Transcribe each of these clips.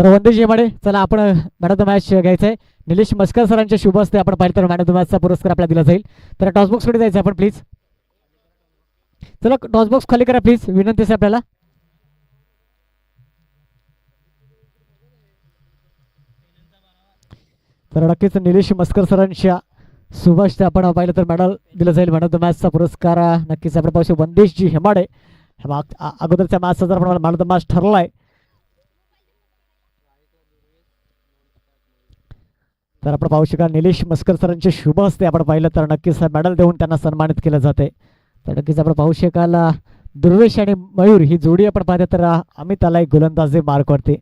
तर वंदे जेमाडे चला आपण मॅन ऑफ द मॅच घ्यायचं आहे. निलेश मस्कर सरांच्या शुभ हस्ते आपण पाहिलं तर मॅन ऑफ द मॅचचा पुरस्कार आपल्याला दिला जाईल. तर टॉसबॉक्स कडे जायचं आपण प्लीज. चला टॉसबॉक्स खाली करा प्लीज, विनंती आहे आपल्याला. तर नक्कीच निलेश मस्कर सरांच्या शुभ हस्ते आपण पाहिलं तर मेडल दिलं जाईल. मॅन ऑफ द मॅचचा पुरस्कार नक्कीच आपण पाहू शकतो वंदेशजी हेमाडे. अगोदरच्या मॅचचा जर आपण मॅन ऑफ द मॅच ठरलाय. तर आपण पाहू शकाल निलेश मस्कर सरांचे शुभ हस्ते आपण पाहिलं तर नक्कीच मेडल देऊन त्यांना सन्मानित केलं जाते. तर नक्कीच आपण पाहू शकाल दुर्वेश आणि मयूर ही जोडी आपण पाहतो तर अमिताला एक गोलंदाजी मार्क वरती.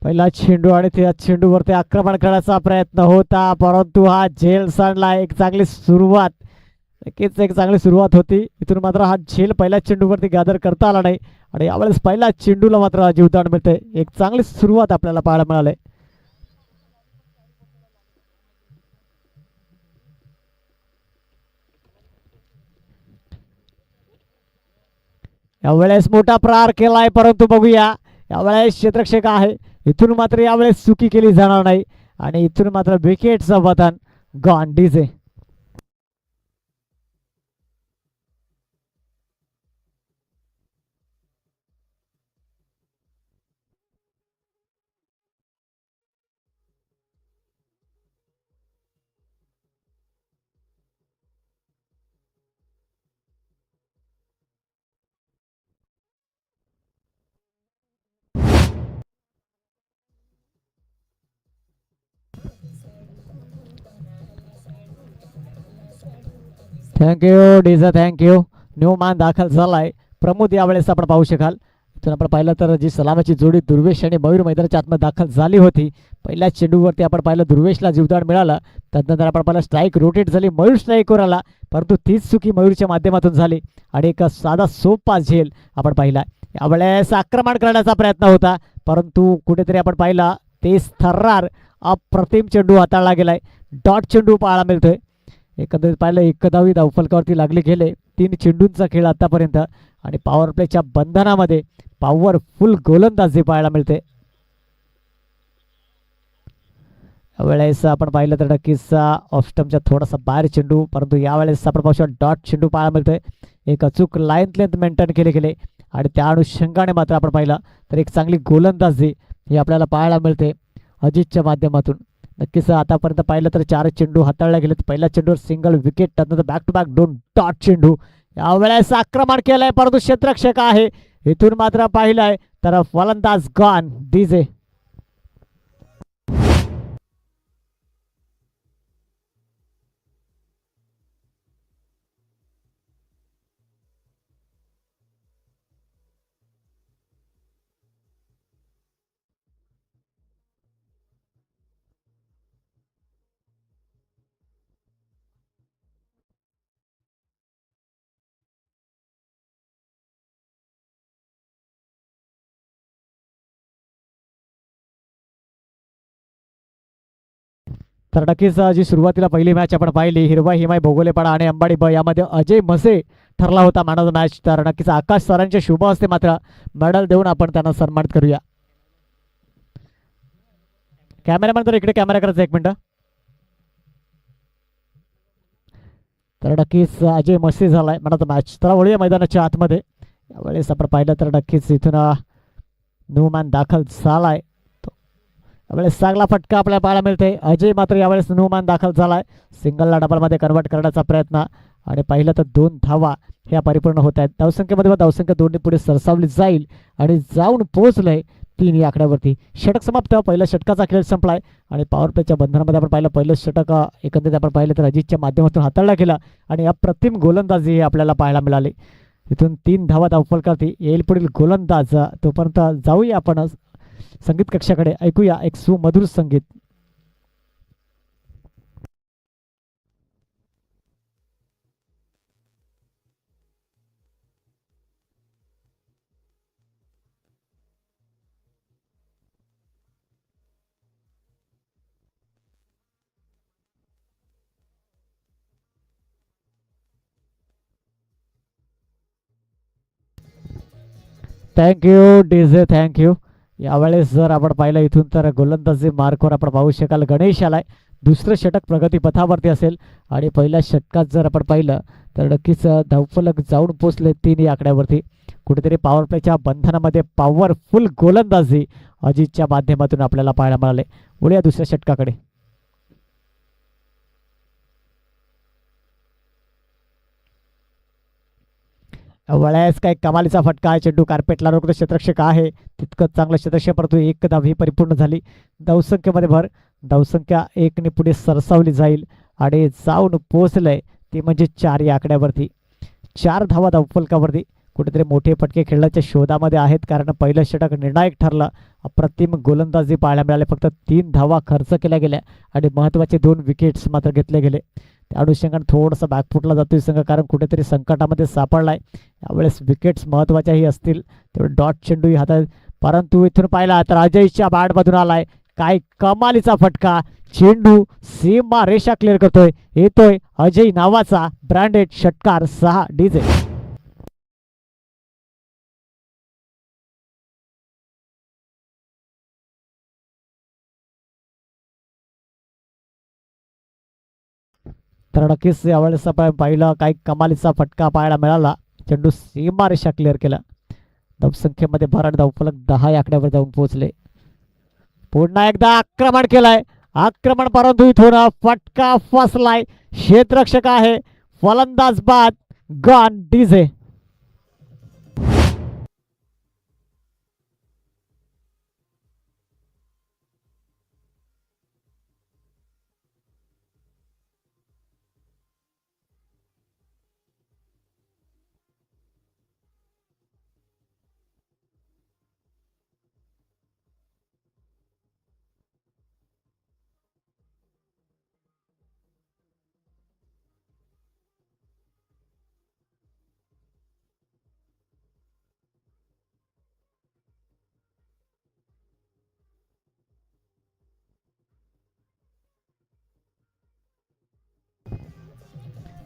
पहिला चेंडू आणि त्या चेंडूवरती आक्रमण करण्याचा प्रयत्न होता, परंतु हा झेल सांडला. एक चांगली सुरुवात, नक्कीच एक चांगली सुरुवात होती. इथून मात्र हा झेल पहिल्या चेंडूवरती गॅदर करता आला नाही आणि यावेळेस पहिल्या चेंडूला मात्र जीवदान मिळते. एक चांगली सुरुवात आपल्याला पाहायला मिळाली. यावेळेस मोठा प्रहार केलाय, परंतु बघूया यावेळेस क्षेत्ररक्षक आहे. इथून मात्र यावेळेस चुकी केली जाणार नाही आणि इथून मात्र विकेटचं बटन गॉन डीजे. थँक्यू डीजा, थँक्यू. न्यू मान दाखल झालाय प्रमोद. यावेळेस आपण पाहू शकाल इथून आपण पाहिलं तर जी सलामाची जोडी दुर्वेश आणि मयूर मैदानाच्या आतमध्ये दाखल झाली होती. पहिल्या चेंडूवरती आपण पाहिलं दुर्वेशला जीवदान मिळालं. त्यानंतर आपण पाहिलं स्ट्राईक रोटेट झाली, मयूर स्ट्राईकवर आला, परंतु तीच चुकी मयूरच्या माध्यमातून झाली आणि एक साधा सोपा झेल आपण पाहिला. यावेळेस आक्रमण करण्याचा प्रयत्न होता, परंतु कुठेतरी आपण पाहिला तेच थर्रार अप्रतिम चेंडू हाताळला गेलाय. डॉट चेंडू पाहायला मिळतोय. एकंदरीत पाहिलं एकदावी धावफलकावरती लागले गेले. 3 चेंडूंचा खेळ आतापर्यंत आणि पॉवर प्लेच्या बंधनामध्ये पॉवरफुल गोलंदाजी पाहायला मिळते. यावेळेस आपण पाहिलं तर नक्कीच ऑफस्टमच्या थोडासा बाहेर चेंडू, परंतु यावेळेस आपण पाहू डॉट चेंडू पाहायला मिळतोय. एक अचूक लाईन लेंथ मेंटेन केले गेले आणि त्या अनुषंगाने मात्र आपण पाहिलं तर एक चांगली गोलंदाजी ही आपल्याला पाहायला मिळते अजितच्या माध्यमातून. नक्कीच आतापर्यंत पाहिलं तर 4 चेंडू हाताळले गेलेत. पहिल्या चेंडूवर सिंगल विकेट, त्यानंतर बॅक टू बॅक 2 डॉट चेंडू. यावेळेस आक्रमण केलंय, परंतु क्षेत्ररक्षक आहे. इथून मात्र पाहिलंय तर फलंदाज गॉन डीजे. तर नक्कीच जी सुरुवातीला पहिली मॅच आपण पाहिली हिरवा हिमाय भोगोलेपाडा आणि अंबाडी ब यामध्ये अजय मसे ठरला होता मॅन ऑफ द मॅच. तर नक्कीच आकाश सरांच्या शुभ हस्ते मात्र मेडल देऊन आपण त्यांना सन्मानित करूया. कॅमेरामॅन तर इकडे कॅमेरा करायचा 1 मिनिट. तर नक्कीच अजय मसे झालाय मॅन ऑफ द मॅच. तर वळूया मैदानाच्या आतमध्ये. यावेळेस आपण पाहिलं तर नक्कीच इथून न्यूमॅन दाखल झालाय. यावेळेस चांगला फटका आपल्याला पाहायला मिळते. अजय मात्र यावेळेस न्यूमॅन दाखल झालाय. सिंगलला डबलमध्ये कन्वर्ट करण्याचा प्रयत्न आणि पाहिलं तर 2 धावा ह्या परिपूर्ण होत आहेत. धावसंख्येमध्ये धावसंख्या 2 पुढे सरसावली जाईल आणि जाऊन पोहोचलंय 3 या आकड्यावरती. षटक समाप्त. पहिल्या षटकाचा खेळ संपलाय आणि पॉवर प्लेच्या बंधनामध्ये आपण पाहिलं पहिलं षटक एकंदरीत आपण पाहिलं तर अजितच्या माध्यमातून हाताळला गेला आणि अप्रतिम गोलंदाजी ही आपल्याला पाहायला मिळाली. इथून 3 धावा धावफलकावरती येईल पुढील गोलंदाज. तोपर्यंत जाऊया आपण संगीत कक्षाकडे, ऐकूया एक सुमधुर संगीत. Thank you DJ, thank you. यावेळेस जर आपण पाहिलं इथून तर गोलंदाजी मार्कवर आपण पाहू शकाल गणेश आलाय. दुसरं षटक प्रगतीपथावरती असेल आणि पहिल्या षटकात जर आपण पाहिलं तर नक्कीच धावफलक जाऊन पोचले 3 या आकड्यावरती. कुठेतरी पॉवर प्लेच्या बंधनामध्ये पॉवरफुल गोलंदाजी अजितच्या माध्यमातून आपल्याला पाहायला मिळाले. वळूया दुसऱ्या षटकाकडे. वळ्यास काय कमालीचा फटका आहे. चेंडू कार्पेटला रोखतो. क्षेत्ररक्षक आहे तितकं चांगलं क्षेत्ररक्षक, परंतु एक धाव ही परिपूर्ण झाली. धावसंख्येमध्ये भर. धावसंख्या 1 ने पुढे सरसावली जाईल आणि जाऊन पोहोचलंय ती म्हणजे 4 या आकड्यावरती. 4 धावा धावफलकावरती. कुठेतरी मोठे फटके खेळण्याच्या शोधामध्ये आहेत, कारण पहिलं षटक निर्णायक ठरलं. अप्रतिम गोलंदाजी पाहायला मिळाले. फक्त 3 धावा खर्च केल्या गेल्या आणि महत्त्वाचे 2 विकेट्स मात्र घेतले गेले. त्या अनुषंगाने थोडंसं बॅकफुटला जातोय संघ, कारण कुठेतरी संकटामध्ये सापडलाय. यावेळेस विकेट्स महत्त्वाच्याही असतील, तेवढे डॉट चेंडूही हातात. परंतु इथून पाहिला तर अजयच्या बॅटमधून आलाय काय कमालीचा फटका. चेंडू सीमा रेषा क्लिअर करतोय. येतोय अजय नावाचा ब्रँडेड षटकार 6 डीजे. तर नक्कीच यावेळेस आपण पाहिलं काही कमालीचा फटका पाहायला मिळाला. चेंडू सीमा रेषा क्लिअर केला. धावसंख्येमध्ये भर आणि धावफलक 10 या आकड्यावर जाऊन पोहोचले. पुन्हा एकदा आक्रमण केलंय. आक्रमण, परंतु इथून फटका फसलाय. क्षेत्ररक्षक आहे. फलंदाज बाद. Gone DJ.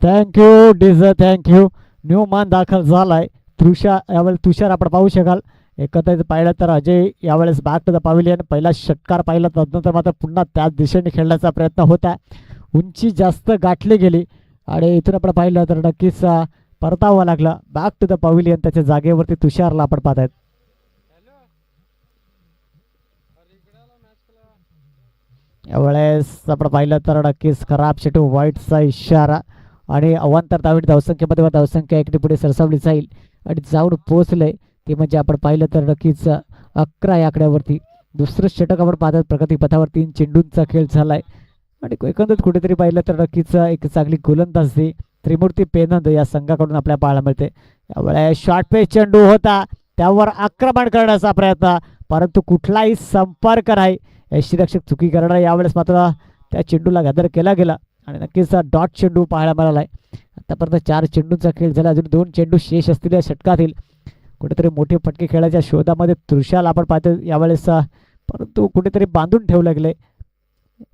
Thank you DJ, thank you. Numan दाखल झालाय. यावेळेस तुषार आपण पाहू शकाल. एकत्रित पाहिलं तर अजय यावेळेस बॅक टू द पॅव्हिलियन. पहिला षटकार पाहिला, तदनंतर मात्र पुन्हा त्याच दिशेने खेळण्याचा प्रयत्न होता. उंची जास्त गाठली गेली आणि इथून आपण पाहिलं तर नक्कीच परतावं लागलं. Back to the pavilion. त्याच्या जागेवरती तुषारला आपण पाहत आहेत. यावेळेस आपण पाहिलं तर नक्कीच खराब चेंडू, वाईटचा इशारा आणि अवांतर धावी. धावसंख्येमध्ये धावसंख्या 1 ने पुढे सरसावली जाईल आणि जाऊन पोहोचले ते म्हणजे आपण पाहिलं तर नक्कीच 11 या आकड्यावरती. दुसरं षटक आपण पाहतात. प्रगतीपथावर 3 चेंडूंचा खेळ झालाय आणि एकंदरीत कुठेतरी पाहिलं तर नक्कीच एक चांगली गोलंदाजी त्रिमूर्ती पेनंद या संघाकडून आपल्याला पाहायला मिळते. यावेळेस शॉर्ट पेच चेंडू होता, त्यावर आक्रमण करण्याचा प्रयत्न, परंतु कुठलाही संपर्क नाही. यष्टीरक्षक चुकी करणार. यावेळेस मात्र त्या चेंडूला गदर केला गेला आणि नक्कीच डॉट चेंडू पाहायला मिळालाय. आतापर्यंत 4 चेंडूंचा खेळ झाला. अजून 2 चेंडू शेष असतील या षटकातील. कुठेतरी मोठे फटके खेळायच्या शोधामध्ये तृषाला आपण पाहतो यावेळेस, परंतु कुठेतरी बांधून ठेवलं गेले.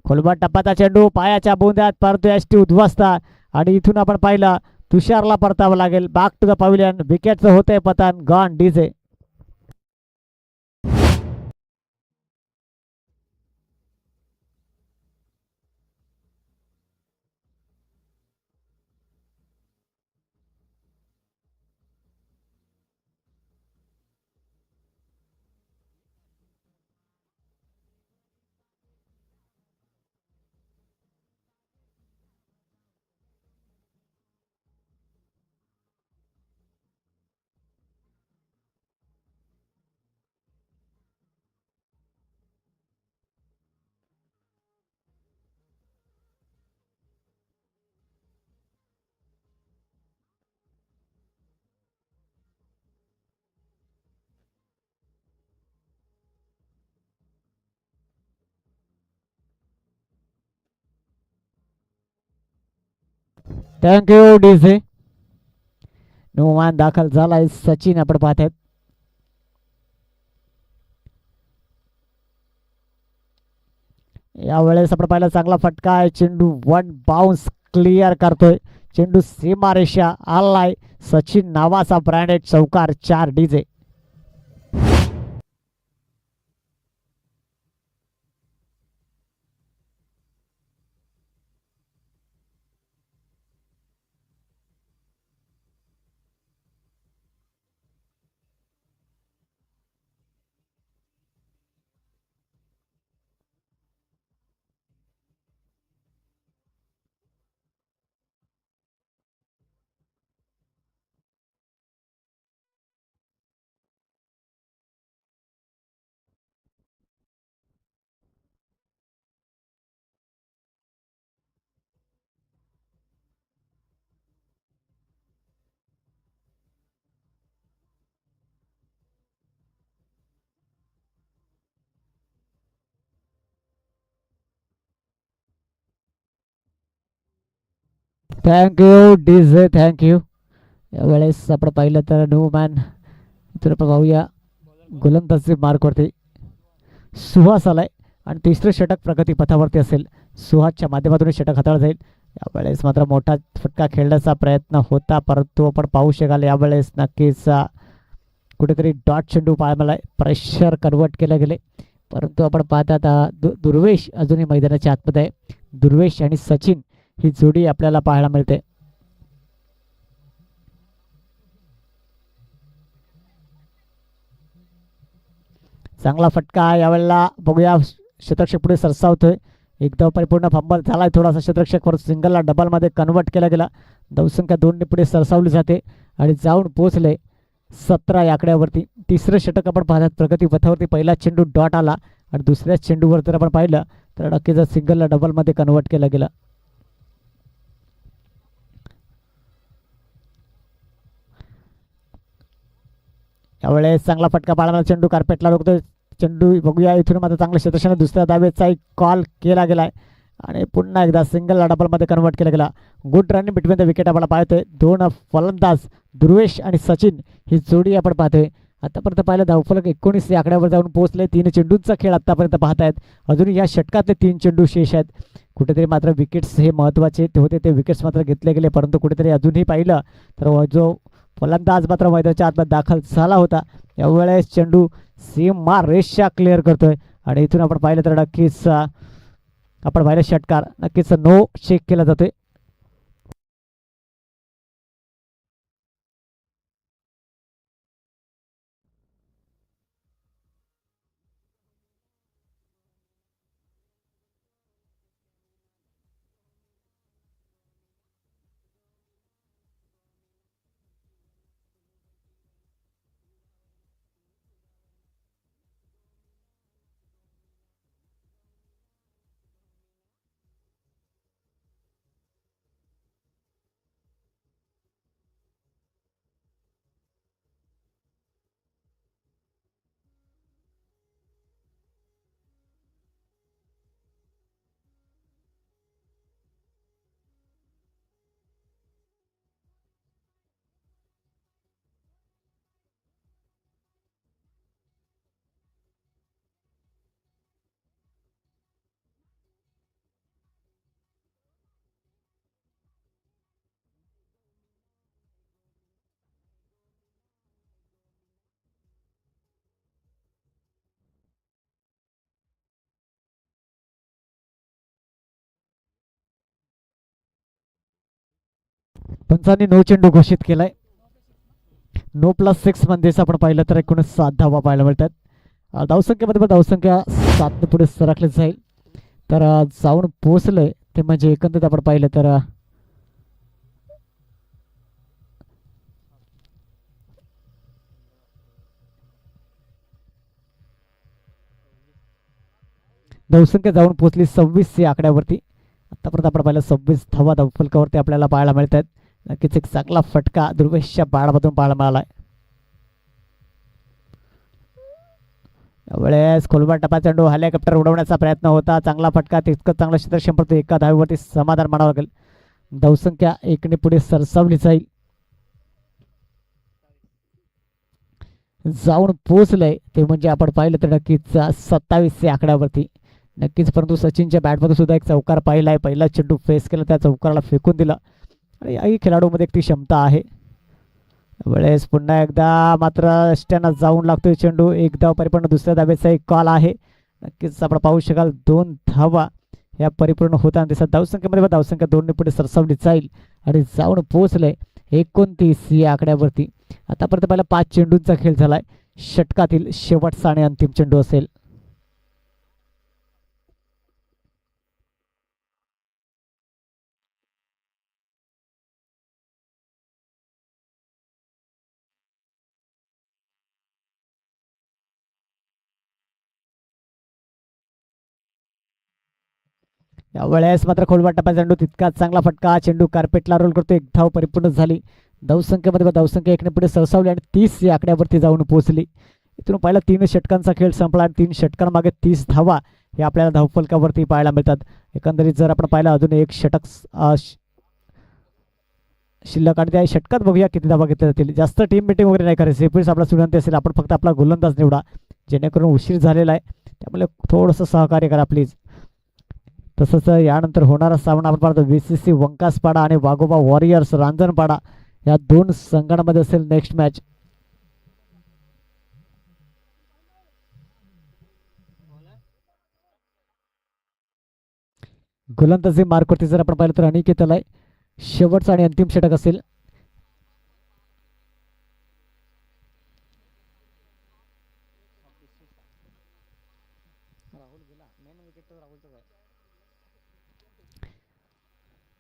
खोलबाट टप्पाचा चेंडू पायाच्या बोंद्यात, परंतु यष्टी उद्ध्वस्त आणि इथून आपण पाहिलं तुषारला परतावं लागेल. Back to the pavilion. विकेटचं होतंय पतन. Gone DJ. Thank you DJ. Numan दाखल झालाय. सचिन आपण पाहत आहेत. यावेळेस आपण पाहिलं चांगला फटका आहे. चेंडू 1 बाउन्स क्लिअर करतोय. चेंडू सीमारेषा आलाय. सचिन नावाचा ब्रँडेड चौकार 4 डीजे. Thank you DJ, thank you. यावेळेस आपण पाहिलं तर न्यू मॅन इथून आपण पाहूया गोलंदाजी मार्कवरती सुहास आलाय आणि तिसरं षटक प्रगती पथावरती असेल. सुहासच्या माध्यमातून षटक हाताळलं जाईल. यावेळेस मात्र मोठा फटका खेळण्याचा प्रयत्न होता, परंतु आपण पाहू शकाल यावेळेस नक्कीच कुठेतरी डॉट चेंडू पाळायला प्रेशर कन्वर्ट केले गेले, परंतु आपण पाहतात दुर्वेश अजूनही मैदानाच्या आतमध्ये आहे. दुर्वेश आणि सचिन ही जोडी आपल्याला पाहायला मिळते. चांगला फटका यावेळेला बघूया. क्षेत्रक्षक पुढे सरसावतोय. एकदम परिपूर्ण फंबल झालाय. थोडासा क्षेत्रक्षक वर सिंगलला डबलमध्ये कन्वर्ट केला गेला. धावसंख्या 2 पुढे सरसावली जाते आणि जाऊन पोहोचले 17 या आकड्यावरती. तिसरं षटक आपण पाहतात प्रगती पथावरती. पहिला चेंडू डॉट आला आणि दुसऱ्या चेंडूवर जर आपण पाहिलं तर नक्कीच सिंगलला डबलमध्ये कन्वर्ट केला गेला. यावेळेस चांगला फटका पाळणारा चेंडू कार्पेटला रोखतोय. चेंडू बघूया इथून मात्र चांगल्या क्षेत्रक्षणाने दुसऱ्या धावेचा एक कॉल केला गेलाय आणि पुन्हा एकदा सिंगलला डबलमध्ये कन्वर्ट केला गेला. Good running between the wicket आपण पाहतोय. दोन फलंदाज दुर्वेश आणि सचिन ही जोडी आपण पाहतोय. आतापर्यंत पाहिलं धावफलक 19 या आकड्यावर जाऊन पोहोचले. 3 चेंडूंचा खेळ आतापर्यंत पाहतायत. अजून या षटकातले 3 चेंडू शेष आहेत. कुठेतरी मात्र विकेट्स हे महत्त्वाचे ते होते, ते विकेट्स मात्र घेतले गेले, परंतु कुठेतरी अजूनही पाहिलं तर जो फलंदाज मात्र मैदानाच्या आतमध्ये दाखल झाला होता यावेळेस चेंडू सीमा रेषा क्लिअर करतोय आणि इथून आपण पाहिलं तर नक्कीच आपण पाहिलं षटकार नक्कीच नो चेक केला जातोय. पंचांनी नो चेंडू घोषित केलाय. नो +6 मध्ये आपण पाहिलं तर एकूण 7 धावा पाहायला मिळतात. धावसंख्येमध्ये धावसंख्या 7 पुढे सरकली जाईल. तर जाऊन पोहोचलंय ते म्हणजे एकंदरीत आपण पाहिलं तर धावसंख्या जाऊन पोहोचली 26 या आकड्यावरती. आतापर्यंत आपण पाहिलं 26 धावा धावफलकावरती आपल्याला पाहायला मिळत आहेत. नक्कीच एक चांगला फटका दुर्वेशच्या बाळामधून पाहायला मिळालाय. यावेळेस खोलवर टपा चेंडू हेलिकॉप्टर उडवण्याचा प्रयत्न होता. चांगला फटका, तितकंच चांगलं क्षेत्रक्षण, परंतु एका धावेवरती समाधान मानावं लागेल. धावसंख्या 1 पुढे सरसावली जाईल. जाऊन पोहोचलंय ते म्हणजे आपण पाहिलं तर नक्कीच 27 या आकड्यावरती नक्कीच, परंतु सचिनच्या बॅटमध्ये सुद्धा एक चौकार पाहिलाय. पहिला चेंडू फेस केला, त्या चौकाराला फेकून दिला आणि याही खेळाडूमध्ये एक ती क्षमता आहे. वेळेस पुन्हा एकदा मात्र स्टॅनच जाऊन लागतोय चेंडू. एक धाव परिपूर्ण, दुसऱ्या धावेचा एक कॉल आहे. नक्कीच आपण पाहू शकाल 2 धावा ह्या परिपूर्ण होताना दिसत. धावसंख्येमध्ये धावसंख्या 2 पुढे सरसावली जाईल आणि जाऊन पोहोचले 29 या आकड्यावरती. आतापर्यंत पहिला 5 चेंडूंचा खेळ झालाय. षटकातील शेवटचा आणि अंतिम चेंडू असेल. यावेळेस मात्र खोलवा टप्पा चेंडू, तितकाच चांगला फटका. चेंडू कार्पेटला रोल करतो. एक धाव परिपूर्ण झाली. धावसंख्येमध्ये धावसंख्या 1 पुढे सरसावली आणि 30 या आकड्यावरती जाऊन पोहोचली. इथून पहिला 3 षटकांचा खेळ संपला आणि 3 षटकांमागे 30 धावा हे आपल्याला धावफलकावरती पाहायला मिळतात. एकंदरीत जर आपण पाहिलं अजून एक षटक शिल्लक आणि त्या षटकात बघूया किती धावा घेतल्या जातील. जास्त टीम मीटिंग वगैरे नाही करायची. सेपरेट आपला विनंती असेल, आपण फक्त आपला गोलंदाज निवडा, जेणेकरून उशीर झालेला आहे, त्यामुळे थोडंसं सहकार्य करा प्लीज. तसंच यानंतर होणारा सामना आपण पाहतो VCC वंकासपाडा आणि वाघोबा वॉरियर्स रांजणपाडा या दोन संघांमध्ये असेल नेक्स्ट मॅच. गोलंदाजी मार्कवरती जर आपण पाहिलं तर अनिकेतला शेवटचा आणि अंतिम षटक असेल.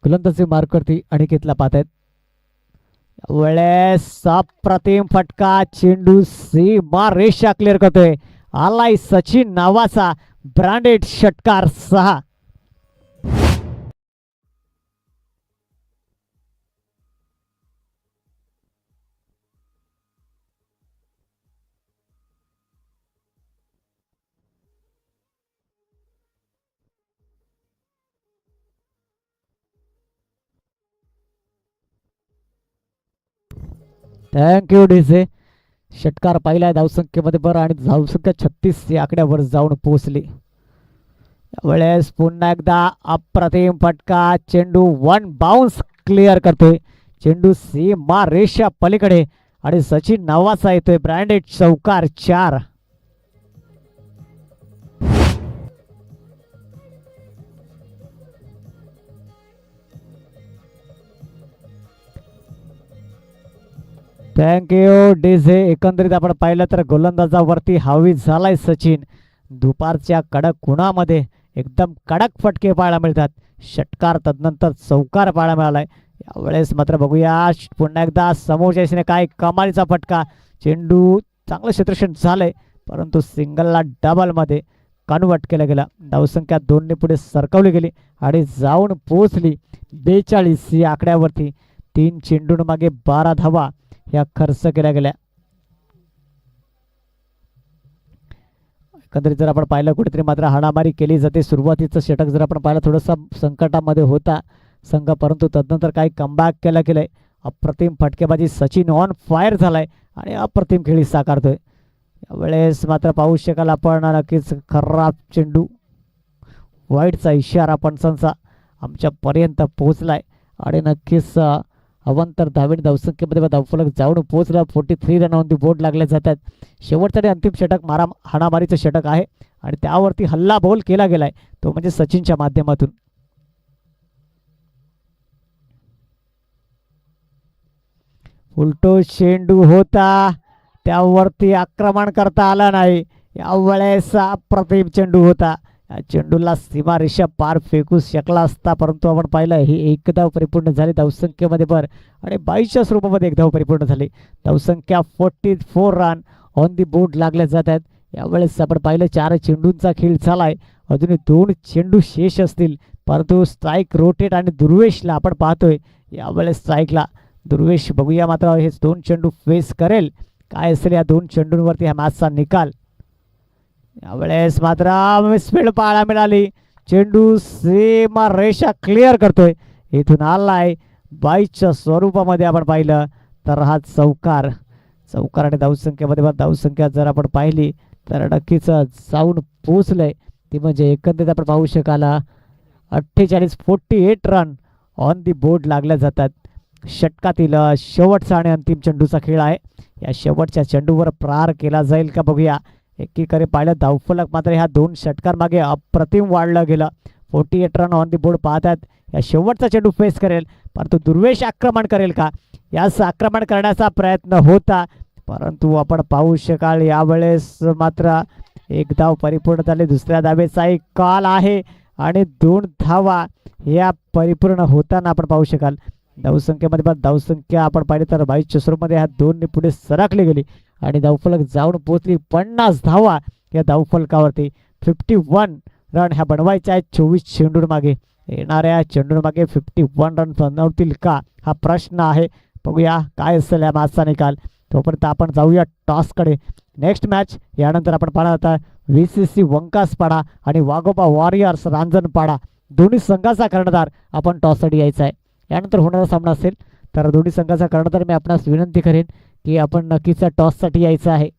गोलंदाजी मार्कवरती अनिकेतला पाहत आहेत. वेळेस अप्रतिम फटका, चेंडू सीमा रेषा क्लिअर करतोय. आलाय सचिन नावाचा ब्रँडेड षटकार 6. Thank you DJ. षटकार पाहिलाय धावसंख्येमध्ये बरं आणि धावसंख्या 36 या आकड्यावर जाऊन पोहोचली. यावेळेस पुन्हा एकदा अप्रतिम फटका, चेंडू 1 बाउन्स क्लिअर करतोय. चेंडू सीमा रेषा पलीकडे आणि सचिन नावाचा येतोय ब्रँडेड चौकार 4. Thank you DJ. एकंदरीत आपण पाहिलं तर गोलंदाजावरती हावी झालाय सचिन. दुपारच्या कडक उन्हामध्ये एकदम कडक फटके पाहायला मिळतात. षटकार तदनंतर चौकार पाहायला मिळालाय. यावेळेस मात्र बघूया पुन्हा एकदा समोरच्या दिशेने काय कमालीचा फटका. चेंडू चांगलं क्षेत्ररक्षण झालंय, परंतु सिंगलला डबलमध्ये कन्वर्ट केला गेला. धावसंख्या 2ने पुढे सरकवली गेली आणि जाऊन पोहोचली 42 या आकड्यावरती. 3 चेंडूंमागे 12 धावा ह्या खर्च केल्या गेल्या. एकंदरीत जर आपण पाहिलं कुठेतरी मात्र हाणामारी केली जाते. सुरुवातीचं षटक जर आपण पाहिलं थोडंसं संकटामध्ये होता संघ, परंतु तदनंतर काही कमबॅक केला गेलाय. अप्रतिम फटकेबाजी, सचिन ऑन फायर झालाय आणि अप्रतिम खेळी साकारतोय. यावेळेस मात्र पाहू शकाल आपण नक्कीच खराब चेंडू, वाईटचा इशारा पंचांचा आमच्यापर्यंत पोहोचलाय आणि नक्कीच अवंतर धावेने धावसंख्येमध्ये धावफलक जाऊन पोहोचला. 43 रन ऑन दी बोर्ड लागले जातात. शेवटचा आणि अंतिम षटक हाणामारीचं षटक आहे आणि त्यावरती हल्ला बोल केला गेलाय, तो म्हणजे सचिनच्या माध्यमातून. उलटो चेंडू होता, त्यावरती आक्रमण करता आलं नाही. यावेळेस अप्रतिम चेंडू होता. या चेंडूला सीमारेषा पार फेकू शकला असता, परंतु आपण पाहिलं ही एक धाव परिपूर्ण झाली धावसंख्येमध्ये भर आणि 22च्या स्वरूपामध्ये एक धाव परिपूर्ण झाली. धावसंख्या 44 रन ऑन दी बोर्ड लागल्या जात आहेत. यावेळेस आपण पाहिलं 4 चेंडूंचा खेळ झालाय. अजूनही 2 चेंडू शेष असतील, परंतु स्ट्राईक रोटेट आणि दुर्वेशला आपण पाहतोय. यावेळेस स्ट्राईकला दुर्वेश बघूया मात्र हे 2 चेंडू फेस करेल काय असेल या 2 चेंडूंवरती हा मॅचचा निकाल. यावेळेस मात्र मिसफील्ड पाहायला मिळाली. चेंडू सीमा रेषा क्लिअर करतोय. इथून आलाय 22च्या स्वरूपामध्ये आपण पाहिलं तर हा चौकार आणि धावसंख्येमध्ये धावसंख्या जर आपण पाहिली तर नक्कीच जाऊन पोहोचलंय. ती म्हणजे एकंदरीत आपण पाहू शकाल 48 रन ऑन दी बोर्ड लागल्या जातात. षटकातील शेवटचा आणि अंतिम चेंडूचा खेळ आहे. या शेवटच्या चेंडूवर प्रहार केला जाईल का बघूया. एकीकडे पाहिलं धावफलक मात्र ह्या 2 षटकार मागे अप्रतिम वाढलं गेलं. 48 रन ऑन दी बोर्ड पाहतात. या शेवटचा चेंडू फेस करेल, परंतु दुर्वेश आक्रमण करेल का, यास आक्रमण करण्याचा प्रयत्न होता, परंतु आपण पाहू शकाल यावेळेस मात्र एक धाव परिपूर्ण झाली. दुसऱ्या धावेचा एक कॉल आहे आणि 2 धावा या परिपूर्ण होताना आपण पाहू शकाल. धावसंख्येमध्ये धावसंख्या आपण पाहिली तर 22च्या स्वरूपामध्ये ह्या 2ने पुढे सरकली गेली आणि धावफलक जाऊन पोहोचली 50 धावा या धावफलकावरती. 51 रन ह्या बनवायच्या आहेत 24 चेंडूंमागे. येणाऱ्या चेंडूंमागे 51 रन बनवतील का हा प्रश्न आहे. बघूया काय असेल या मॅचचा निकाल. तोपर्यंत आपण जाऊया टॉसकडे. नेक्स्ट मॅच यानंतर आपण पाहणार आता VCC वंकासपाडा आणि वाघोबा वॉरियर्स रांजणपाडा दोन्ही संघाचा कर्णधार आपण टॉससाठी यायचा आहे. यानंतर होणारा सामना असेल तर दोन्ही संघाचा कर्णधार मी आपणास विनंती करेन की आपण नक्कीच टॉससाठी यायचं आहे.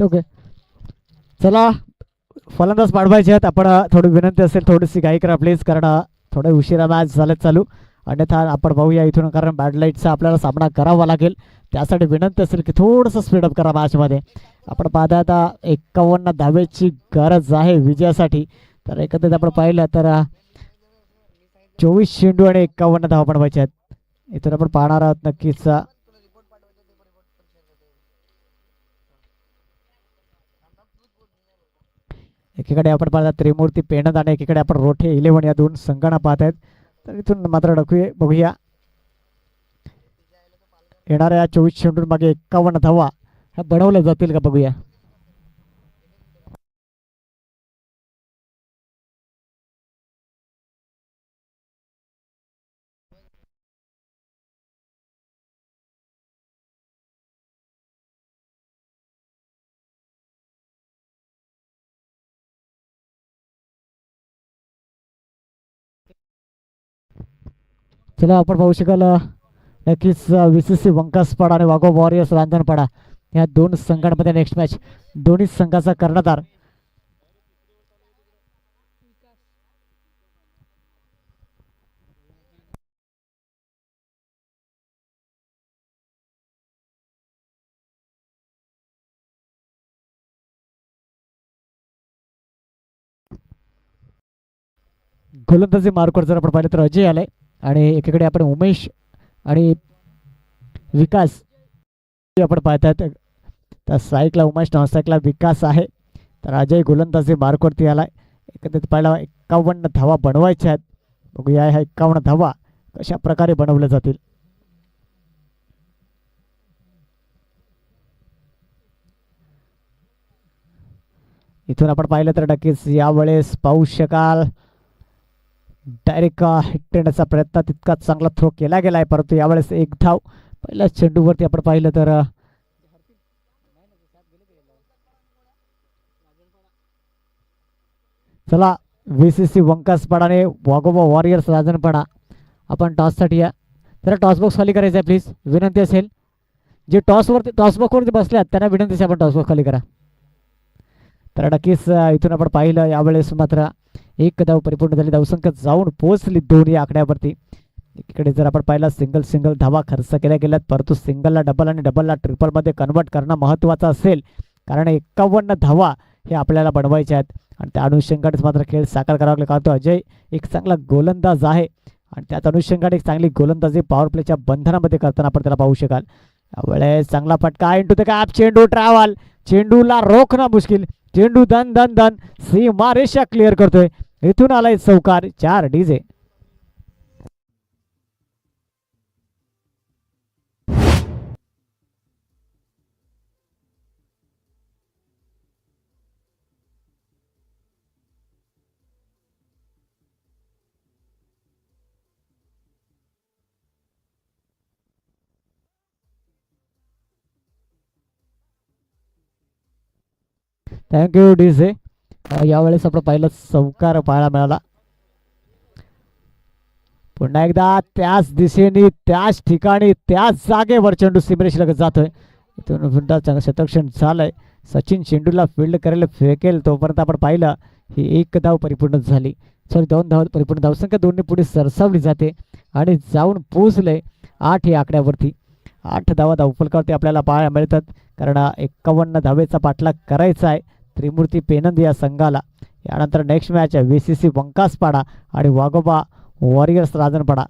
ओके, चला फलंदाज पाडवायचे आहेत. आपण थोडी विनंती असेल थोडीशी घाई करा प्लीज, कारण थोडं उशिरा मॅच झालं चालू. अन्यथा आपण पाहूया इथून, कारण बॅड लाईटचा आपल्याला सामना करावा लागेल. त्यासाठी विनंती असेल की थोडंसं स्पीडअप करा मॅचमध्ये. आपण पाहता आता 51 धावेची गरज आहे विजयासाठी. तर एकत्रित आपण पाहिलं तर 24 चेंडू आणि 51 धावा बनवायच्या आहेत. इथून आपण पाहणार आहोत नक्कीच एकीकडे आपण पाहता त्रिमूर्ती पेणत आणि एकीकडे आपण रोठे 11 या दोन संघांना पाहत आहेत. तर इथून मात्र बघूया येणाऱ्या 24 चेंडून मागे 51 धावा ह्या बनवल्या जातील का बघूया. चला आपण पाहू शकाल नक्कीच VCC वंकासपाडा आणि वाघो वॉरियर्स रांजणपाडा या दोन संघांमध्ये नेक्स्ट मॅच. दोन्ही संघाचा कर्णधार गोलंदाजी मार्कवर जर आपण पाहिलं तर अजय आलाय आणि एकीकडे आपण उमेश आणि विकास आपण पाहतात. तर स्ट्राईकला उमेश, नॉन स्ट्राईकला विकास आहे. तर अजय गोलंदाजी मार्कवरती आलाय. एकत्रित पाहिला 51 धावा बनवायच्या आहेत. बघूया ह्या 51 धावा कशा प्रकारे बनवल्या जातील. इथून आपण पाहिलं तर नक्कीच यावेळेस पाहू शकाल डायरेक्ट हिट देण्याचा प्रयत्न तितका चांगला थ्रो केला गेलाय, परंतु यावेळेस एक धाव पहिल्या चेंडूवरती आपण पाहिलं तर चला VCC वंकासपाडा आणि वाघोबा वॉरियर्स राजनपाडा आपण टॉससाठी या. तर टॉस बॉक्स खाली करायचा आहे प्लीज, विनंती असेल. जे टॉस बॉक्सवरती बसल्यात त्यांना विनंती असेल आपण टॉस बॉक्स खाली करा. तर नक्कीच इथून आपण पाहिलं यावेळेस मात्र एक धाव परिपूर्ण झाली. धावसंख्या जाऊन पोहोचली 2 या आकड्यावरती. इकडे जर आपण पाहिलं सिंगल धावा खर्च केल्या गेल्यात, परंतु सिंगलला डबल आणि डबलला ट्रिपलमध्ये कन्वर्ट करणं महत्त्वाचं असेल, कारण 51 धावा हे आपल्याला बनवायच्या आहेत. आणि त्या अनुषंगानेच मात्र खेळ साकार करावा लागला, कारण तो अजय एक चांगला गोलंदाज आहे आणि त्याच अनुषंगाने एक चांगली गोलंदाजी पॉवर प्लेच्या बंधनामध्ये करताना आपण त्याला पाहू शकाल. यावेळेस चांगला फटका इंटू द कॅप, चेंडू ट्रॅव्हल, चेंडूला रोखणं मुश्किल, चेंडू धन सीमारेषा क्लिअर करतोय. इथून आलाय चौकार, 4 डीजे. Thank you DJ. यावेळेस आपण पाहिलं चौकार पाहायला मिळाला. पुन्हा एकदा त्याच दिशेने त्याच ठिकाणी त्याच जागेवर चेंडू सीमरेषेला लगत जातोय. इथून पुन्हा चांगलं शतरक्षण झालंय. सचिन चेंडूला फील्ड करायला फेकेल तोपर्यंत आपण पाहिलं ही एक धाव परिपूर्ण झाली. सॉरी 2 धाव परिपूर्ण. धावसंख्या 2 पुढे सरसावली जाते आणि जाऊन पोहोचले 8 या आकड्यावरती. 8 धावा धावफलकावरती आपल्याला पाहायला मिळतात. कारण 51 धावेचा पाठलाग करायचा आहे त्रिमूर्ती पेनंद या संघाला. यानंतर नेक्स्ट मॅच आहे VCC वंकासपाडा आणि वाघोबा वॉरियर्स राजनपाडा.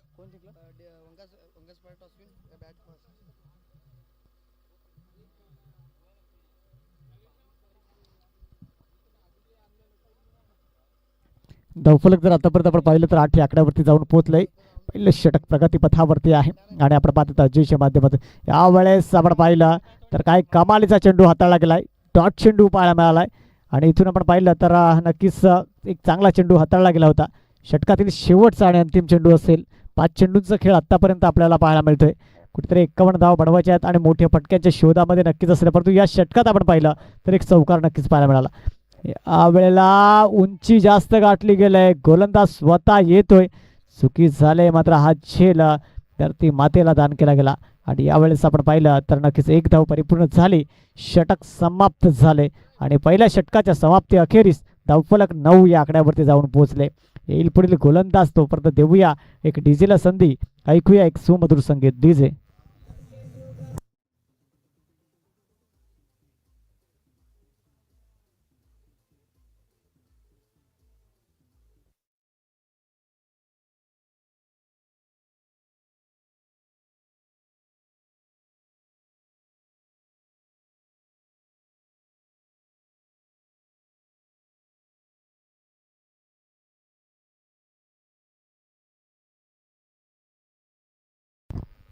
धावफलक जर आतापर्यंत आपण पाहिलं तर 8 या आकड्यावरती जाऊन पोहोचलंय. पहिलं षटक प्रगतीपथावरती आहे आणि आपण पाहतो अजयच्या माध्यमातून. यावेळेस आपण पाहिलं तर काय कमालीचा चेंडू हाताळला गेलाय. डॉट चेंडू पाहायला मिळालाय आणि इथून आपण पाहिलं तर नक्कीच एक चांगला चेंडू हाताळला गेला होता. षटकातील शेवटचा आणि अंतिम चेंडू असेल. 5 चेंडूंचा खेळ आतापर्यंत आपल्याला पाहायला मिळतोय. कुठेतरी 51 धाव बनवायच्या आहेत आणि मोठ्या फटक्यांच्या शोधामध्ये नक्कीच असेल. परंतु या षटकात आपण पाहिलं तर एक चौकार नक्कीच पाहायला मिळाला. या वेळेला उंची जास्त गाठली गेलंय. गोलंदाज स्वतः येतोय. चुकी झाले मात्र हा झेल तर ती मातेला दान केला गेला आणि यावेळेस आपण पाहिलं तर नक्कीच एक धाव परिपूर्ण झाली. षटक समाप्त झाले आणि पहिल्या षटकाच्या समाप्ती अखेरीस धावफलक 9 या आकड्यावरती जाऊन पोहोचले. येईल पुढील गोलंदाज तोपर्यंत देऊया एक डीजेला संधी. ऐकूया एक सुमधुर संगीत. डीजे.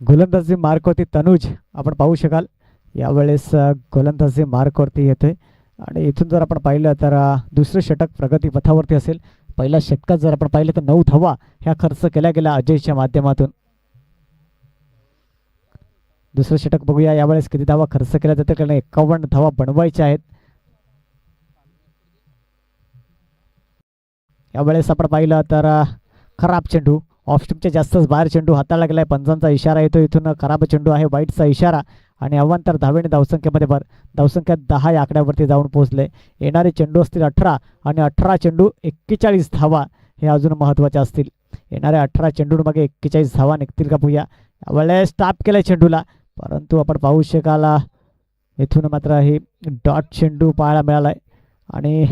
गोलंदाजी मार्कवरती तनुज आपण पाहू शकाल. यावेळेस गोलंदाजी मार्कवरती येतोय आणि इथून जर आपण पाहिलं तर दुसरं षटक प्रगतीपथावरती असेल. पहिल्या षटकात जर आपण पाहिलं तर 9 धावा ह्या खर्च केल्या गेल्या अजयच्या माध्यमातून. दुसरं षटक बघूया यावेळेस किती धावा खर्च केल्या जाते. कारण 51 धावा बनवायच्या आहेत. यावेळेस आपण पाहिलं तर खराब चेंडू ऑफ स्टिपच्या जास्तच बाहेर चेंडू हाताळला गेलाय. पंचांचा इशारा येतो इथून. खराब चेंडू आहे. वाईटचा इशारा आणि अवांतर धावेने धावसंख्येमध्ये भर. धावसंख्या 10 या आकड्यावरती जाऊन पोहोचले. येणारे चेंडू असतील 18 आणि 18 चेंडू 41 धावा हे अजून महत्त्वाचे असतील. येणाऱ्या 18 चेंडूंमागे 41 धावा निघतील का बघूया. यावेळेस स्टॉप केलाय चेंडूला परंतु आपण पाहू शकाल इथून मात्र हे डॉट चेंडू पाहायला मिळालाय आणि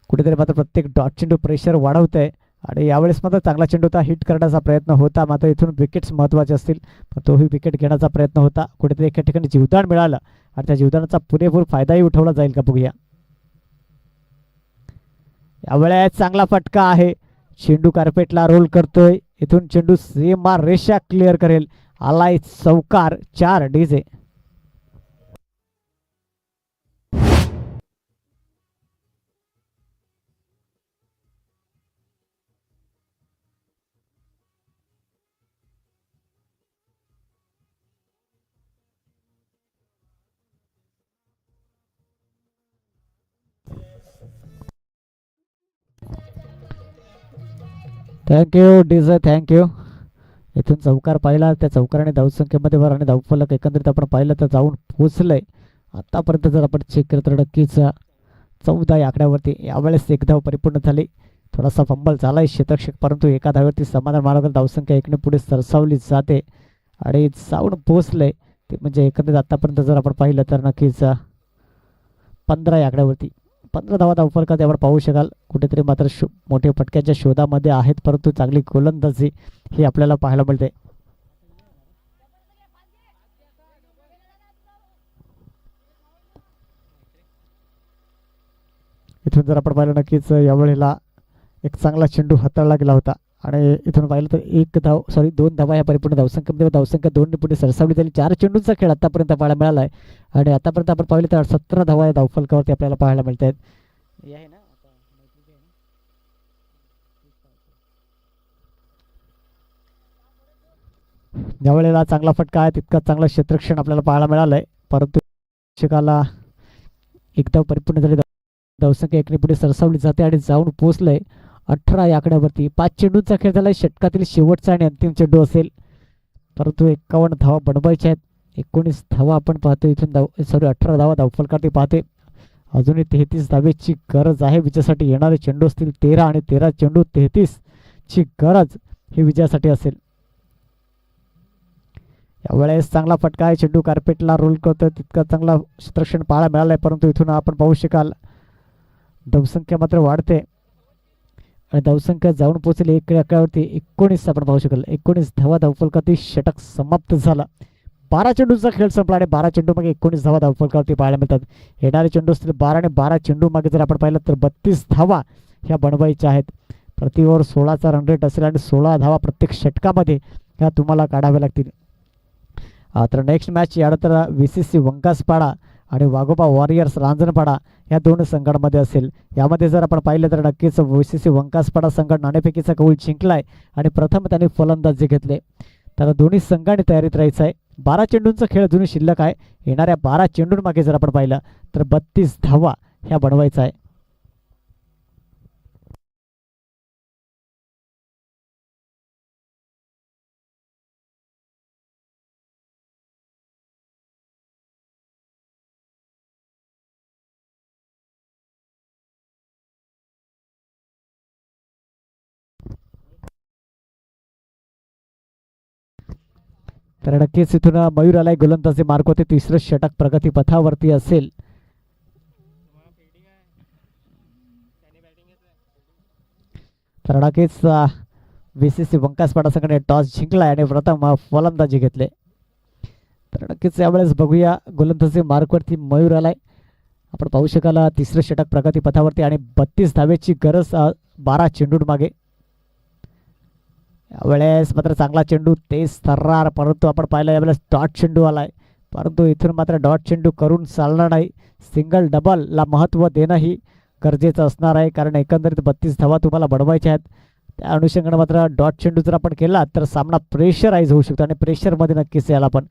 कुठेतरी मात्र प्रत्येक डॉट चेंडू प्रेशर वाढवत आहे आणि यावेळेस मात्र चांगला चेंडू होता. हिट करण्याचा प्रयत्न होता मात्र इथून विकेट्स महत्त्वाचे असतील. पण तोही विकेट घेण्याचा प्रयत्न होता. कुठेतरी एका ठिकाणी जीवदान मिळालं आणि त्या जीवदानाचा पुरेपूर फायदाही उठवला जाईल का बघूया. यावेळेस चांगला फटका आहे. चेंडू कार्पेटला रोल करतोय. इथून चेंडू सीमा रेषा क्लिअर करेल. आलाय चौकार. 4 डीजे. Thank you DJ. थँक्यू. इथून चौकार पाहिला. त्या चौकाराने धावसंख्येमध्ये भर आणि धावफलक एकंदरीत आपण पाहिलं तर जाऊन पोहोचलंय. आतापर्यंत जर आपण चेक केलं तर नक्कीच 14 या आकड्यावरती. यावेळेस एक धाव परिपूर्ण झाली. थोडासा फंबल झालाय क्षेत्रक्षक परंतु एका धावेवरती समाधान मानवकर. धावसंख्या 1ने पुढे सरसावली जाते आणि जाऊन पोहोचले ते म्हणजे एकंदरीत आतापर्यंत जर आपण पाहिलं तर नक्कीच 15 या आकड्यावरती. 15 धावा धावफलकात आपण पाहू शकाल. कुठेतरी मात्र मोठ्या फटक्याच्या शोधामध्ये आहेत परंतु चांगली गोलंदाजी ही आपल्याला पाहायला मिळते. इथून जर आपण पाहिलं नक्कीच यावेळेला एक चांगला चेंडू हाताळला गेला होता आणि इथून पाहिलं तर 2 धावा या परिपूर्ण धावसंख्येमध्ये धावसंख्या 2 पुढे सरसावली झाली. 4 चेंडूंचा खेळ आतापर्यंत पाहायला मिळाला आहे आणि आतापर्यंत आपण पाहिलं तर 17 धावा या धावफलकावरती आपल्याला पाहायला मिळत आहेत. यावेळेला चांगला फटका आहे. तितका चांगला क्षेत्रक्षण आपल्याला पाहायला मिळालंय परंतु शिकाला एकदा परिपूर्ण झाले. धावसंख्या 1 ने पुढे सरसावली जाते आणि जाऊन पोहोचलंय 18 या आकड्यावरती. 5 चेंडूंचा खेळ झालाय. षटकातील शेवटचा आणि अंतिम चेंडू असेल, परंतु 51 धावा बनवायच्या आहेत. 19 धावा आपण पाहतोय इथून 18 धावा धावफलकावरती पाहतोय. अजूनही 33 धावेची गरज आहे विजयासाठी. येणारे चेंडू असतील 13 आणि 13 चेंडू 33 ची गरज ही विजयासाठी असेल. यावेळेस चांगला फटका आहे. चेंडू कार्पेटला रोल करतोय. तितका चांगला क्षेत्ररक्षण पाहायला मिळालंय, परंतु इथून आपण पाहू शकाल धावसंख्या मात्र वाढते आणि धावसंख्या जाऊन पोहोचली 1 आकड्यावरती. 19 आपण पाहू शकाल. 19 धावा धावफलकावरती षटक समाप्त झाला. 12 चेंडूचा खेळ संपला आणि 12 चेंडू मागे 19 धावा धावफलकावरती पाहायला मिळतात. येणारे चेंडू असतील 12 आणि 12 चेंडू मागे जर आपण पाहिलं तर 32 धावा ह्या बनवायच्या आहेत. प्रति ओव्हर 16चा रन रेट असेल आणि 16 धावा प्रत्येक षटकामध्ये ह्या तुम्हाला काढाव्या लागतील. तर नेक्स्ट मॅच यानंतर VCC वंकासपाडा आणि वाघोबा वॉरियर्स रांजणपाडा या दोन संघांमध्ये असेल. यामध्ये जर आपण पाहिलं तर नक्कीच VCC वंकासपाडा संघ नाणेफेकीचा कौल जिंकलाय आणि प्रथम त्यांनी फलंदाजी घेतले. तर दोन्ही संघांनी तयारीत राहायचं आहे. 12 चेंडूंचा खेळ अजूनही शिल्लक आहे. येणाऱ्या 12 चेंडूंमागे जर आपण पाहिलं तर 32 धावा ह्या बनवायचा आहे. तर नक्कीच इथून मयूर आलाय. गोलंदाजी मार्क होते. तिसरं षटक प्रगती पथावरती असेल. तर नक्कीच VCC वंकासपाडा संघाने टॉस जिंकलाय आणि प्रथम फलंदाजी घेतले. तर नक्कीच यावेळेस बघूया गोलंदाजी मार्कवरती मयूर आलाय. आपण पाहू शकाल तिसरं षटक प्रगती पथावरती आणि 32 धावेची गरज 12 चेंडूंमागे. यावेळेस मात्र चांगला चेंडू तेज थर्रार, परंतु आपण पाहिलं यावेळेस डॉट चेंडू आलाय, परंतु इथून मात्र डॉट चेंडू करून चालणार नाही. सिंगल डबलला महत्त्व देणंही गरजेचं असणार आहे, कारण एकंदरीत 32 धावा तुम्हाला बनवायच्या आहेत. त्या अनुषंगाने मात्र डॉट चेंडू जर आपण केला तर सामना प्रेशराईज होऊ शकतो आणि प्रेशरमध्ये नक्कीच यायला पण.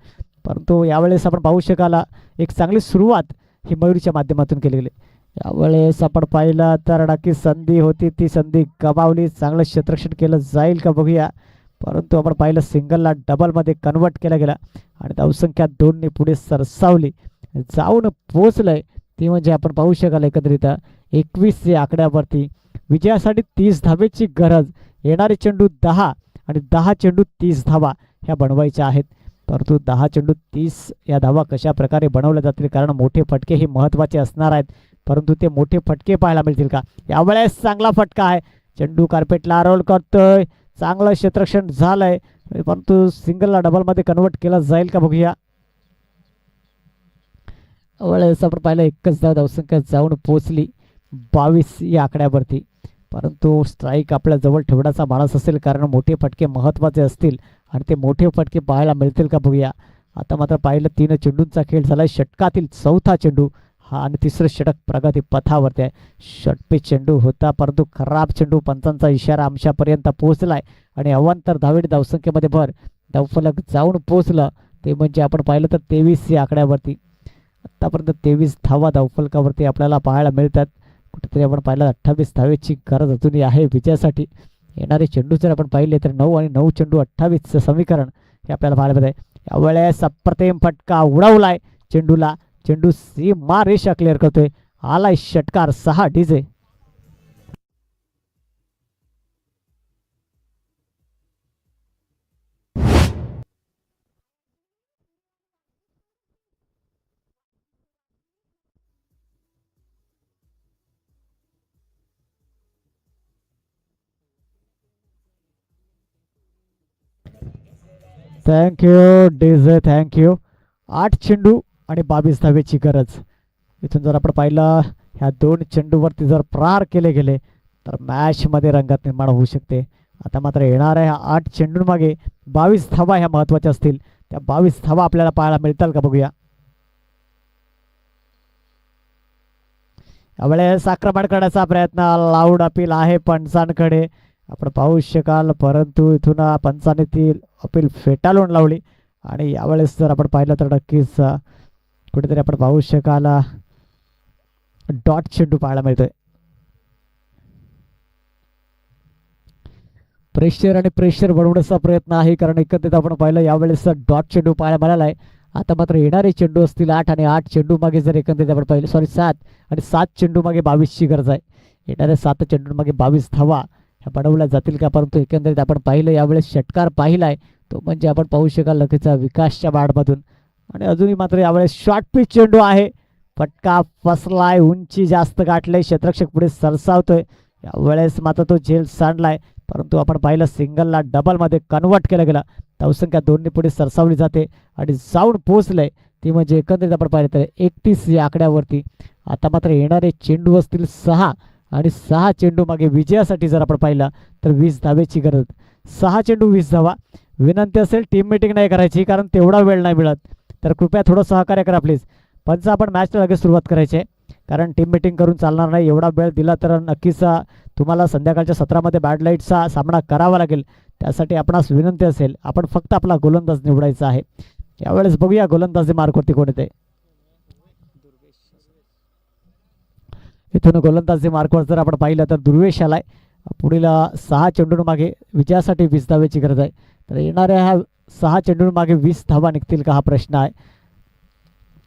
परंतु यावेळेस आपण पाहू शकाल एक चांगली सुरुवात ही मयूरच्या माध्यमातून केली गेली. यावेळेस आपण पाहिलं तर नक्की संधी होती, ती संधी गमावली. चांगलं क्षेत्ररक्षण केलं जाईल का बघूया, परंतु आपण पाहिलं सिंगलला डबलमध्ये कन्वर्ट केला गेला आणि धावसंख्या 2ने पुढे सरसावली, जाऊन पोचलंय. ती म्हणजे आपण पाहू शकाल एकंदरीत 21 या आकड्यावरती विजयासाठी 30 धावेची गरज. येणारे चेंडू 10 आणि 10 चेंडू 30 धावा ह्या बनवायच्या आहेत. परंतु 10 चेंडू 30 या धावा कशा प्रकारे बनवल्या जातील, कारण मोठे फटके हे महत्त्वाचे असणार आहेत, परंतु ते मोठे फटके पाहायला मिळतील का. यावेळेस चांगला फटका आहे, चेंडू कार्पेटला रोल करतोय, चांगलं क्षेत्ररक्षण झालंय, परंतु सिंगलला डबलमध्ये कन्वर्ट केला जाईल का बघूया. यावेळेस आपण पाहिलं एकच धावसंख्या जाऊन पोचली 22 या आकड्यावरती, परंतु स्ट्राईक आपल्या जवळ ठेवण्याचा माणूस असेल, कारण मोठे फटके महत्त्वाचे असतील आणि ते मोठे फटके पाहायला मिळतील का बघूया. आता मात्र पाहिलं 3 चेंडूंचा खेळ झाला, षटकातील 4था चेंडू हा आणि तिसरं षटक प्रगती पथावरती आहे. षटपे चेंडू होता, परंतु खराब चेंडू, पंचांचा इशारा आमच्यापर्यंत पोहोचलाय आणि अवांतर धावेट धावसंख्येमध्ये भर. धावफलक जाऊन पोहोचलं ते म्हणजे आपण पाहिलं तर 23 या आकड्यावरती. आतापर्यंत 23 धावा धावफलकावरती आपल्याला पाहायला मिळतात. कुठेतरी आपण पाहिलं 28 धावेची गरज अजूनही आहे विजयासाठी. येणारे चेंडू जर आपण पाहिले तर 9 आणि 9 चेंडू 28चं समीकरण हे आपल्याला पाहायला मिळत आहे. यावेळेस अप्रतिम फटका उडवलाय चेंडूला, चेंडू सीमा रेषा क्लिअर करतोय, आलाय षटकार 6 डीजे. Thank you DJ, thank you. 8 चेंडू आणि 22 धावेची गरज. इथून जर आपण पाहिलं ह्या 2 चेंडूवरती जर प्रहार केले गेले तर मॅचमध्ये रंगत निर्माण होऊ शकते. आता मात्र येणाऱ्या ह्या 8 चेंडूंमागे 22 धावा ह्या महत्त्वाच्या असतील. त्या 22 धावा आपल्याला पाहायला मिळतील का बघूया. यावेळेस आक्रमण करण्याचा प्रयत्न, लाऊड अपील आहे पंचांकडे आपण पाहू शकाल, परंतु इथून पंचाने ती अपील फेटाळून लावली आणि यावेळेस जर आपण पाहिलं तर नक्कीच कुठेतरी आपण पाहू शकाल डॉट चेंडू पाहायला मिळतोय. प्रेशर आणि प्रेशर बनवण्याचा प्रयत्न आहे, कारण एकत्रित आपण पाहिलं यावेळेस डॉट चेंडू पाहायला मिळाला आहे. आता मात्र येणारे चेंडू असतील 8 आणि 8 चेंडू मागे जर एकंदरीत आपण पाहिलं, सॉरी 7 आणि 7 चेंडू मागे 22ची गरज आहे. येणाऱ्या 7 चेंडू मागे 22 धावा ह्या बनवल्या जातील का, परंतु एकंदरीत आपण पाहिलं यावेळेस षटकार पाहिलाय तो म्हणजे आपण पाहू शकाल लगेचचा विकासच्या बाडमधून. आणि अजूनही मात्र यावेळेस शॉर्ट पिच चेंडू आहे, फटका फसलाय, उंची जास्त गाठले, क्षेत्ररक्षक पुढे सरसावतोय. यावेळेस मात्र तो झेल सांडलाय, परंतु आपण पाहिलं सिंगलला डबलमध्ये कन्वर्ट केलं गेलं. धावसंख्या 2 पुढे सरसावली जाते आणि जाऊन पोहोचलंय ती म्हणजे एकंदरीत आपण पाहिलं तर 31 या आकड्यावरती. आता मात्र येणारे चेंडू असतील 6 आणि 6 चेंडू मागे विजयासाठी जर आपण पाहिलं तर 20 धावेची गरज. 6 चेंडू 20 धावा. विनंती असेल टीम मीटिंग नाही करायची, कारण तेवढा वेळ नाही मिळत, तर कृपया थोडं सहकार्य करा प्लीज. पंच आपण मॅचला लगेच सुरुवात करायची आहे, कारण टीम मीटिंग करून चालणार नाही. एवढा वेळ दिला तर नक्कीच तुम्हाला संध्याकाळच्या सत्रामध्ये बॅड लाईटचा सामना करावा लागेल. त्यासाठी आपणास विनंती असेल, आपण फक्त आपला गोलंदाज निवडायचा आहे. यावेळेस बघूया गोलंदाजी मार्कवरती कोण येते. इथून गोलंदाजी मार्कवर जर आपण पाहिलं तर दुर्वेश आलाय. पुढील 6 चेंडू मागे विजयासाठी 20 धावेची गरज आहे. तर येणाऱ्या ह्या 6 चेंडू मागे 20 धावा निघतील का हा प्रश्न आहे.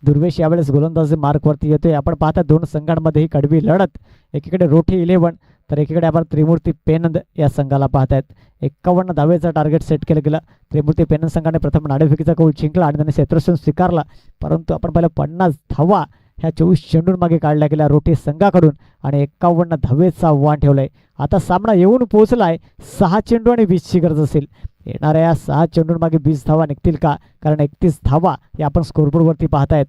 दुर्वेश यावेळेस गोलंदाजी मार्कवरती येतोय. आपण पाहता दोन संघांमध्ये ही कडवी लढत. एकीकडे रोठी 11 तर एकीकडे आपण त्रिमूर्ती पेनंद या संघाला पाहतायत. 51 धावेचं टार्गेट सेट केलं गेलं. त्रिमूर्ती पेनंद संघाने प्रथम नाणेफेकीचा कौल जिंकला आणि त्याने क्षेत्ररक्षण स्वीकारला, परंतु आपण पाहिलं 50 धावा ह्या 24 चेंडूंमागे काढल्या गेल्या रोठी संघाकडून आणि 51 धावेचा आव्हान ठेवलंय. आता सामना येऊन पोहोचलाय. 6 चेंडू आणि 20ची गरज असेल. येणाऱ्या 6 चेंडूंमागे 20 धावा निघतील का, कारण 31 धावा या आपण स्कोरबोर्डवरती पाहतायत.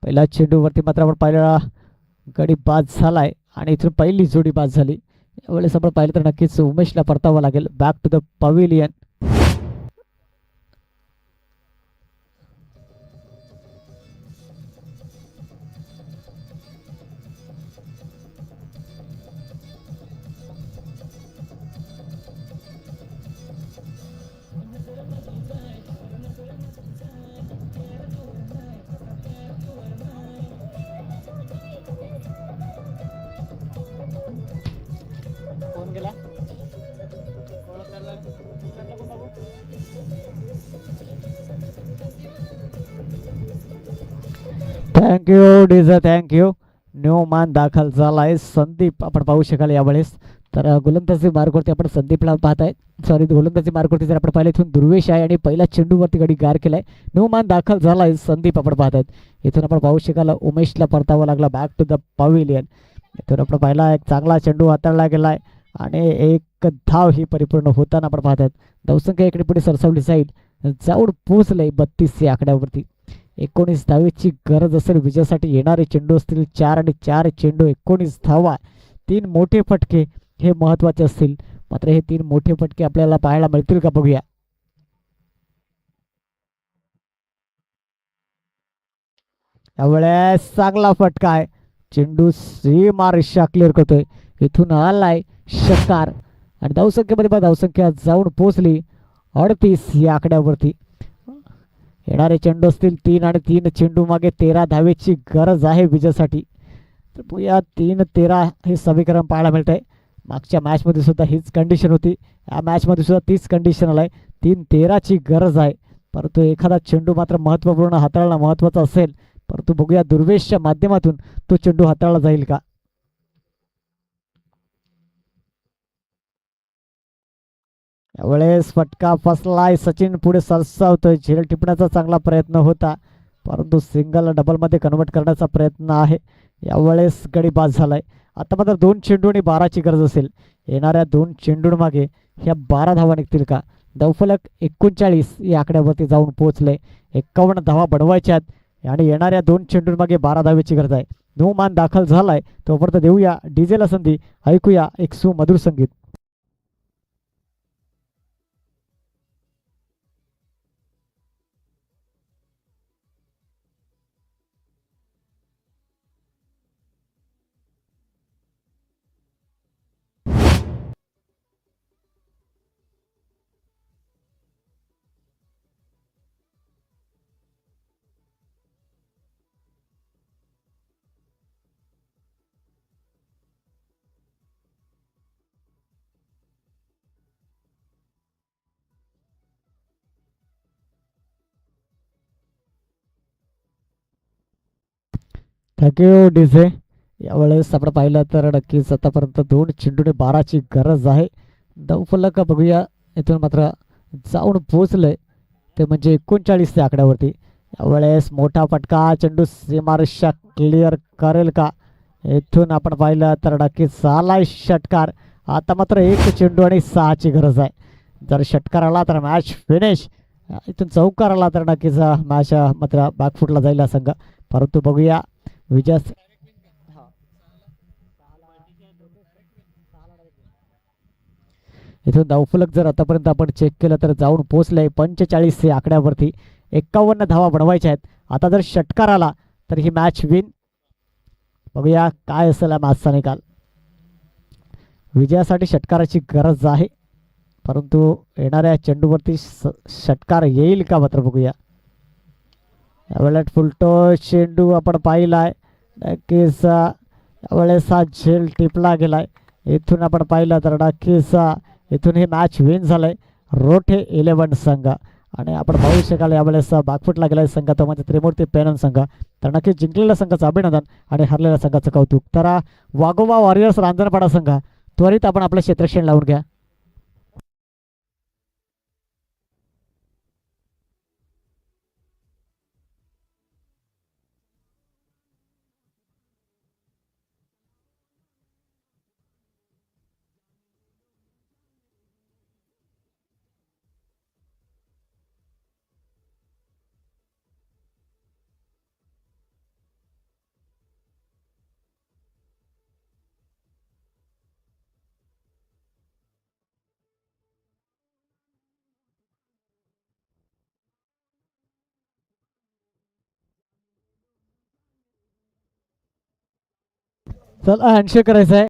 पहिल्या चेंडूवरती मात्र आपण पाहिलेला गडी बाद झालाय आणि इथून पहिली जोडी बाद झाली. यावेळेस आपण पाहिलं तर नक्कीच उमेशला परतावं लागेल. Back to the pavilion. कोण गेला? Thank you डीझा, thank you. न्यू मान दाखल झालाय संदीप, आपण पाहू शकाल यावेळेस. तर गोलंदाजी मार्कवरती आपण संदीपला पाहताय. सॉरी, गोलंदाजी मार्कवरती जर आपण पाहिलं इथून दुर्वेश आहे आणि पहिल्या चेंडूवरती गडी गार केलाय. न्यू मान दाखल झालाय संदीप आपण पाहतायत. इथून आपण पाहू शकाल उमेशला परतावा लागला. Back to the pavilion. इथून आपण पाहिला एक चांगला चेंडू हाताळला गेलाय आणि एक धाव ही परिपूर्ण होताना आपण पाहतात. धावसंख्या इकडे पुढे सरसावली जाईल. जाऊन पोहोचलंय 32 या आकड्यावरती. 19 धावेची गरज असेल विजयासाठी. येणारे चेंडू असतील 4 आणि 4 चेंडू 19 धावा. 3 मोठे फटके हे महत्वाचे असतील. मात्र हे 3 मोठे फटके आपल्याला पाहायला मिळतील का, बघूया. यावेळेस चांगला फटका आहे. चेंडू सीमा रेषा क्लिअर करतोय. इथून आलाय षटकार आणि धावसंख्येमध्ये धावसंख्या जाऊन पोहोचली 38 या आकड्यावरती. येणारे चेंडू असतील 3 आणि 3 चेंडू मागे 13 धावेची गरज आहे विजयासाठी. तर बघूया 3-13 हे समीकरण पाहायला मिळतंय. मागच्या मॅचमध्ये सुद्धा हीच कंडिशन होती. या मॅचमध्ये सुद्धा तीच कंडिशन आलाय. 3-13ची गरज आहे, परंतु एखादा चेंडू मात्र महत्त्वपूर्ण हाताळणं महत्त्वाचं असेल. परंतु बघूया दुर्वेशच्या माध्यमातून तो चेंडू हाताळला जाईल का. यावेळेस फटका फसलाय. सचिन पुढे सरसावतोय. झेल टिपण्याचा चांगला प्रयत्न होता, परंतु सिंगल डबलमध्ये कन्वर्ट करण्याचा प्रयत्न आहे. यावेळेस गडी बाद झालाय. आता मात्र 2 चेंडू आणि 12ची गरज असेल. येणाऱ्या 2 चेंडूंमागे ह्या 12 धावा निघतील का. धावफलक 39 या आकड्यावरती जाऊन पोहोचले. 51 धावा बनवायच्यात आणि येणाऱ्या 2 चेंडूंमागे 12 धावेची गरज आहे. नो मान दाखल झालाय. तोपर्यंत देऊया डीजेला संधी. ऐकूया एक सुमधुर संगीत. Thank you DJ. यावेळेस आपण पाहिलं तर नक्कीच आतापर्यंत 2 चेंडूने 12ची गरज आहे. धावफलक बघूया इथून मात्र जाऊन पोचलंय ते म्हणजे 39 त्या आकड्यावरती. यावेळेस मोठा फटका, चेंडू सीमारेषा क्लिअर करेल का? इथून आपण पाहिलं तर नक्कीच आलाय षटकार. आता मात्र 1 चेंडू आणि 6ची गरज आहे. जर षटकार आला तर मॅच फिनिश. इथून चौकार आला तर नक्कीच मॅच मात्र बॅकफुटला जाईल हा संघ. परंतु बघूया विजय. इथून धावफलक जर आतापर्यंत आपण चेक केलं तर जाऊन पोचलंय 45 या आकड्यावरती. 51 धावा बनवायच्या आहेत. आता जर षटकार आला तर ही मॅच विन. बघूया काय असेल या मॅचचा निकाल. विजयासाठी षटकाराची गरज आहे, परंतु येणाऱ्या चेंडूवरती षटकार येईल का मात्र बघूया. यावेळेस फुलटो चेंडू आपण पाहिलाय. नक्कीच यावेळेस हा झेल टिपला गेलाय. इथून आपण पाहिलं तर नक्कीच इथून हे मॅच विन झालंय रोठे 11 संघ. आणि आपण पाहू शकाल यावेळेस बागफुटला गेलाय संघ तो म्हणजे त्रिमूर्ती पेनन संघ. तर नक्कीच जिंकलेल्या संघाचं अभिनंदन आणि हरलेल्या संघाचं कौतुक. तर वाघोबा वॉरियर्स रांजणपाडा संघ त्वरित आपण आपलं क्षेत्रक्षण लावून घ्या. चला हँडशेक करायचं आहे.